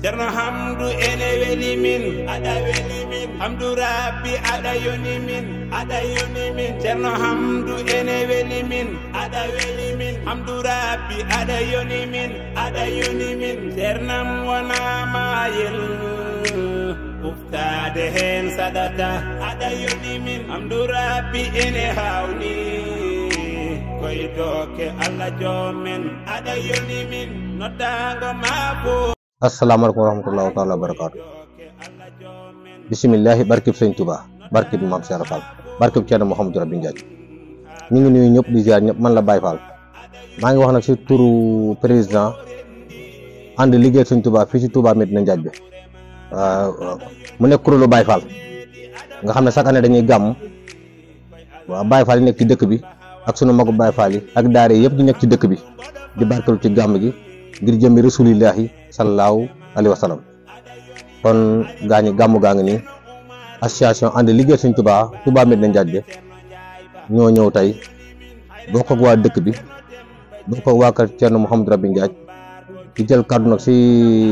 Cerno Hamdu ene weli min Hamdu Rabbi ada yoni min Cerno Hamdu ene weli min Hamdu Rabbi ada yoni min Cernam wana mayel uftade hen sadaka ada yoni min Hamdu Rabbi ene hawni koy doke Allah jomen ada yoni min notango mabo. Assalamualaikum warahmatullahi taala wabarakatuh. Bismillah, barkib Sëñ Tuubaa, barkib Maam Cheikh Fall, barkib Cerno Mouhamadou Rabbi Ndiaye. ñu ngi nuyu ñëpp di ziar ñëpp, man la Baye Fall. maa ngi wax nag ci turu président ànd liggéey Sëñ Tuubaa fii ci Touba Medina Ndiaye bi. mu nekk kuréelu Baye Fall nga xam ne chaque année dañuy gàmm. waaw Baye Fall yi nekk ci dëkk bi ak sunu magu Baye Fall yi ak daara yëpp di nekk ci dëkk bi di barkelu ci gàmm gi ngir jëmmi rasulillahi sallallahu alayhi wa sallam. kon gaañi gàmmu gaa ngi nii association ànd liggéey Sëñ Tuubaa Touba Medina Ndiaye ñoo ñëw tey bokk ak waa dëkk bi bokk ak waa kër Cerno Mouhamadou Rabbi Ndiaye di jël kàddu nag si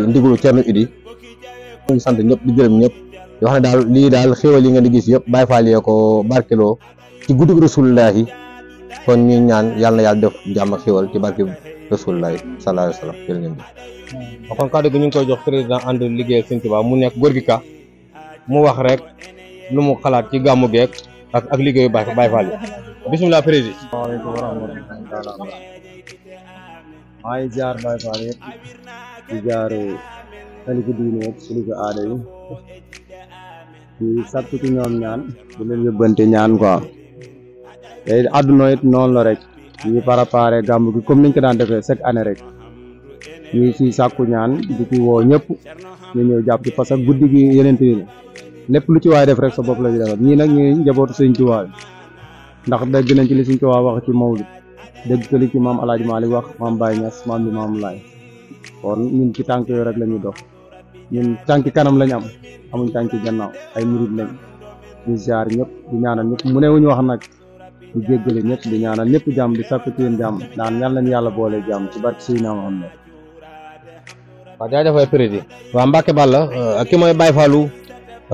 ndigalu Cerno Idi. ñu ngi sant ñëpp di gërëm ñëpp di wax ne daal lii daal xéwal yi ngeen di gis yëpp Baye Fall yee ko barkeloo ci guddi rasulillahi. kon ñuy ñaan yàlla na yàlla def jàmm ak xéwal ci barke rasulillahi sallallahu alayhi wa sallam. jërë ngeen jëf. kon kàddu gi ñu ngi koy jox président ànd liggéey Sëñ Tuubaa mu nekk Gorgui Ka mu wax rek lu mu xalaat ci gàmmu geek ak liggéeyu Baye Fall yi. bismillah président. waaleykum wa rahmatulah. maa ngi jaar Baye Fall yëpp di jaar kilifa diine yëpp kilifa aada yi di sakku ci ñoom ñaan di leen yóbbante ñaan quoi. te àdduna it noonu la rek ñu préparé gàmmu gi comme niñ ko daan defee chaque année rek ñu ci sàkku ñaan di ci woo ñëpp ñu ñëw jàpp ci parce que guddi gi yeneen yi lépp lu ci waay def rek sa bopp la ñu defal ñii nag ñuy njabootu Sëñ Tuubaa ndax dégg nañ ci li Sëñ Tuubaa wax ci Mawlid dégg ko li ci maam Alaaji Maalik wax maam Baye Niass maam Limaamu Laay kon ñun ci tànk yooyu rek la ñuy dox ñun tànki kanam lañ am amuñ tànki gannaaw ay murid lañ di ziar ñëpp di ñaanal ñëpp mu ne wuñu wax nag di jéggale ñëpp di ñaanal ñëpp jàmm di sakku ci yéen jàmm naan yàlla nañu yàlla boole jàmm ci barke Seydina Muhammad. waaw jaajëf waay président. waaw Mbacke Balla ki mooy Baye Fallu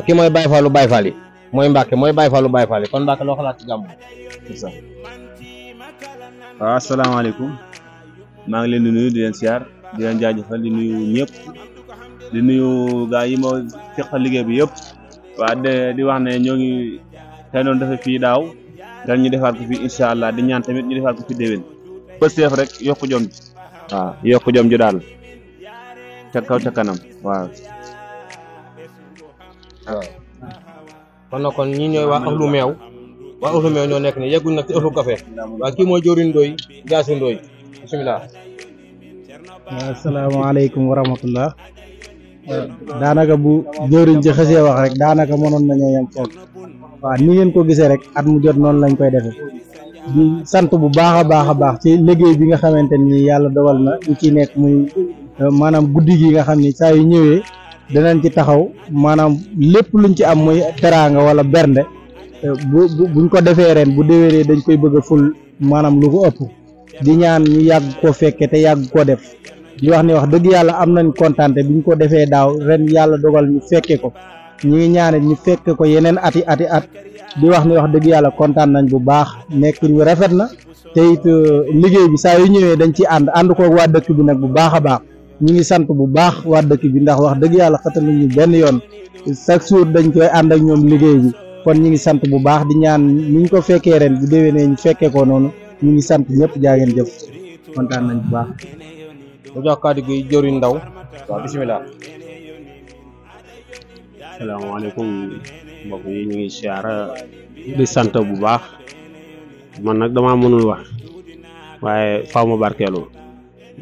ki mooy Baye Fallu Baye Fall yi mooy Mbacke mooy Baye Fallu Baye Fall yi kon Mbacke loo xalaat ci gàmm. waaw asalaamaaleykum maa ngi leen di nuyu di leen siyaar di leen jaajëfal di nuyu ñëpp di nuyu gaa yi ma seqal liggéey bi yëpp. waa di wax ne ñoo ngi tey doon defee fii daaw ren ñu defaat ko fi incha allah di ñaan tamit ñu defaat ko fi déwén. ba seef rek yokku jom ji. waaw yokku jom ji daal ca kaw ca kanam waaw. kon nag kon ñi ñooy waa Ahlu Meew waa Ahlu Meew ñoo nekk ni yegguñ nag ci Ahlu Café waaye kii mooy Jawriñ Ndoy Jaasi Ndoy bismillah. asalaamaaleykum wa rahmatullah. daanaka bu jëwriñ ci xësee wax rek daanaka mënoon nañoo yem foofu. waaw ni ngeen ko gisee rek at mu jot noonu lañ koy defee di sant bu baax a baax ci liggéey bi nga xamante ni yàlla dogal na ñu ci nekk muy maanaam guddi gi nga xam ni saa yu ñëwee danañ ci taxaw maanaam lépp luñ ci am muy teraanga wala bernde buñ ko defee ren bu déwénee dañ koy bëgg a ful maanaam lu ko ëpp di ñaan ñu yàgg koo fekke te yàgg koo def di wax ni wax dëgg yàlla am nañ kontaante biñ ko defee daaw ren yàlla dogal ñu fekke ko ñi ngi ñaanit ñu fekk ko yeneen at di wax ni wax dëgg yàlla kontaan nañ bu baax nekk ñu rafet na te it liggéey bi saa yu ñëwee dañ ci ànd ko waa dëkk bi nag bu baax a baax ñu ngi sant bu baax waa dëkk bi ndax wax dëgg yàlla xatal nañu benn yoon chaque jour dañ koy ànd ak ñoom liggéey bi kon ñu ngi sant bu baax di ñaan ni ñu ko fekkee ren bu déwénee ñu fekkee ko noonu ñu ngi sant ñëpp jaa ngeen jëf kontaan nañ bu baax. bu jox kàddu gi Jawriñ Ndaw waaw bismillah. asalaamaaleykum mbokk yi ñu ngi siyaara di sant bu baax man nag dama mënul wax waaye faaw ma barkeelu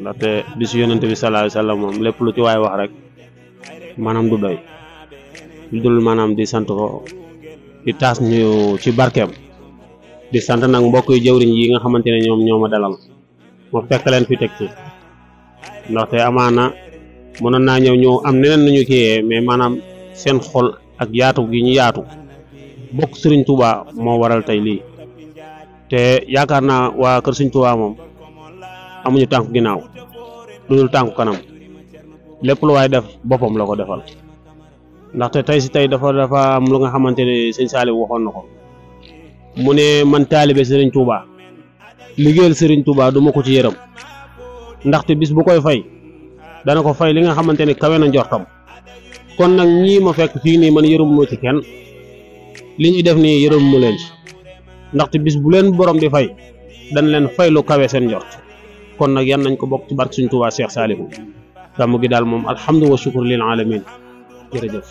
ndaxte bisu yonent bi sallallahu alayhi wasallam moom lépp lu ci waay wax rek maanaam du doy lu dul maanaam di sant ko di taas ñu ci barkeem di sant nag mbokk yi jëwriñ yi nga xamante ne ñoom ñoo ma dalal ma fekk leen fi teg ci ndaxte amaana mënoon naa ñëw am neneen nañu kiyee mais maanaam seen xol ak yaatu gi ñu yaatu bokk Sëriñ Tuubaa moo waral tey lii te yaakaar naa waa kër Sëriñ Tuubaa moom amuñu tànku ginnaaw lu dul tànku kanam lépp lu waay def boppam la ko defal ndaxte tey si tey dafa am lu nga xamante ne sëñ Saliou waxoon na ko mu ne man taalibe Serigne Touba liggéeyal Serigne Touba du ma ko ci yërëm ndaxte bis bu koy fay dana ko fay li nga xamante ne kawe na njortam kon nag ñii ma fekk fii nii man yërëm ma ci kenn li ñuy def nii yërëm mu leen ci ndaxte bis bu leen borom di fay dañ leen fay lu kawe seen njort kon nag yan nañ ko bokk ci barke Serigne Touba Cheikh Saliou gàmmu gi daal moom alhamdu wa shukur lil alamin jërëjëf.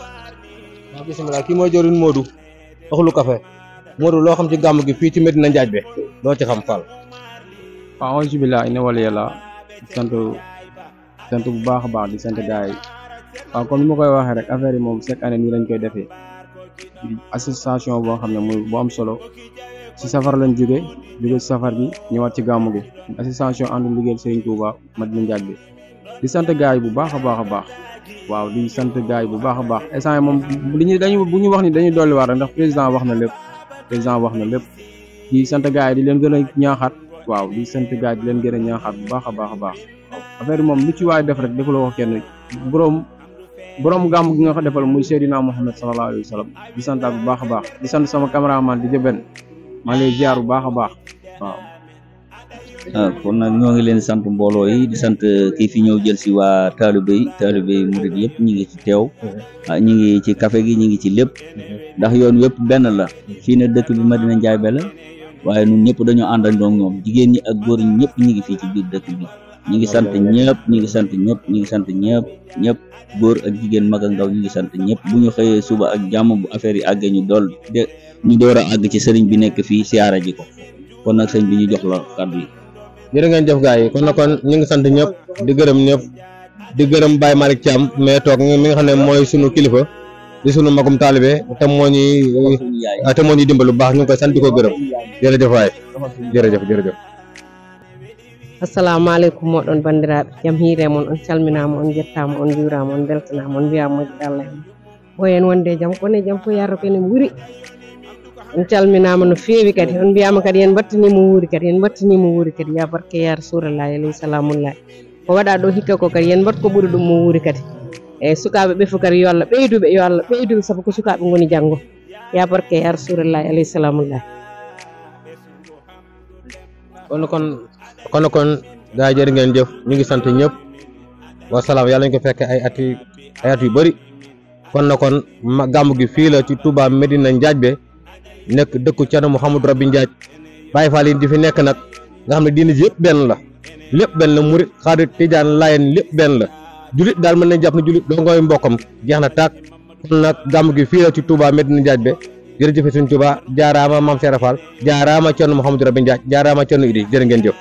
waaw bisimilah kii mooy jëriñ Modou Axlu Café Modou loo xam ci gàmm gi fii ci Medina Ndiadbé loo ci xam Fall. waaw alhamdulilah inna wala yàlla sant bu baax a baax di sant gars yi waaw comme ni ma koy waxee rek affaire yi moom chaque année nii lañ koy defee association boo xam ne muy bu am solo si safar lañ jóge si safar bi ñëwaat ci gàmmu gi association ànd liggéeyal Serigne Touba Medina Ndiadbé di sant gars yi bu baax a baax a baax waaw di sant gars yi bu baax a baax instant moom bu ñu wax ni dañuy dolliwaat rek ndax président wax na lépp di sant gars yi di leen gën a ñaaxaat waaw di sant gars yi di leen gën a ñaaxaat bu baax a baax a baax waaw affaire yi moom lu ci waay def rek defaloo ko kenn borom gàmm gi nga ko defal muy Seydina Muhammad sallallahu alayhi wa sallam di santaat bu baax a baax di sant sama cameraman di jëben maa lay ziar bu baax a baax waaw. kon nag ñoo ngi leen sant mbooloo yi di sant kii fi ñëw jël si waa taalibe yi murid yëpp ñi ngi ci teew ñi ngi ci café gi ñi ngi ci lépp ndax yoon wépp benn la fii ne dëkk bi Medina Ndiadbé la waaye ñun ñëpp dañoo àndandoo ñoom jigéen ñi ak góor ñi ñëpp ñi ngi fii ci biir dëkk bi ñi ngi sant ñëpp ñi ngi sant ñëpp ñi ngi sant ñëpp góor ak jigéen mag ak ndaw ñi ngi sant ñëpp bu ñu xëyee suba ak jàmm bu affaire yi àggee ñu door a àgg ci sëriñ bi nekk fii siyaara ji ko kon nag sëñ bi ñu jox la kàddu yi. jërë ngeen jëf gars yi kon ñu ngi sant ñëpp di gërëm ñëpp di gërëm Baye Malick Thiam mais toog mi nga xam ne mooy sunu kilifa di sunu magum taalibe te moo ñuy dimbal bu baax ñu ngi koy sant di ko gërëm jërëjëf waay jërëjëf. assalamu aleykum moɗon bandiraɓe jaam hiire moon on calminama on jettama on juurama on beltanama on mbiyama moƴƴi Allah en ɓoyen wonde jaam kone jaam fo yarata kene ɓuuri on calminama no feewi kadi on mbiyama kadi yen battanimo wuuri kadi ya barke ya rasulallahi alayhi salamullahi ko waɗa ɗo hikka ko kadi yen mbat ko ɓuuri ɗum mo wuuri kadi eyyi sukaɓe ɓe fof kadi yo Allah ɓeyduɓe saabu ko sukaɓe goni janggo ya barke ya rasulallahi alayhi salamullahi kon gaa yi jërë ngeen jëf ñu ngi sant ñëpp wasalaam yàlla ñu ko fekke ay at yu bëri kon gàmmu gi fii la ci Touba Medina Ndiadbé nekk dëkku Thierno Mouhamadou Rabi Ndiadj Baye Fall yi di fi nekk nag nga xam ne diine ji yëpp benn la lépp benn la murit xaadir tijaan laayeen lépp benn la julit daal mën nañ jàpp ne julit doo ngooy mbokkam jeex na tàkk kon nag gàmmu gi fii la ci Touba Medina Ndiadbé jërëjëf Sëñ Touba jaaraama Maam Cheikh Fall jaaraama Thierno Mouhamadou Rabi Ndiadj jaaraama Thierno Idi jërë ngeen jëf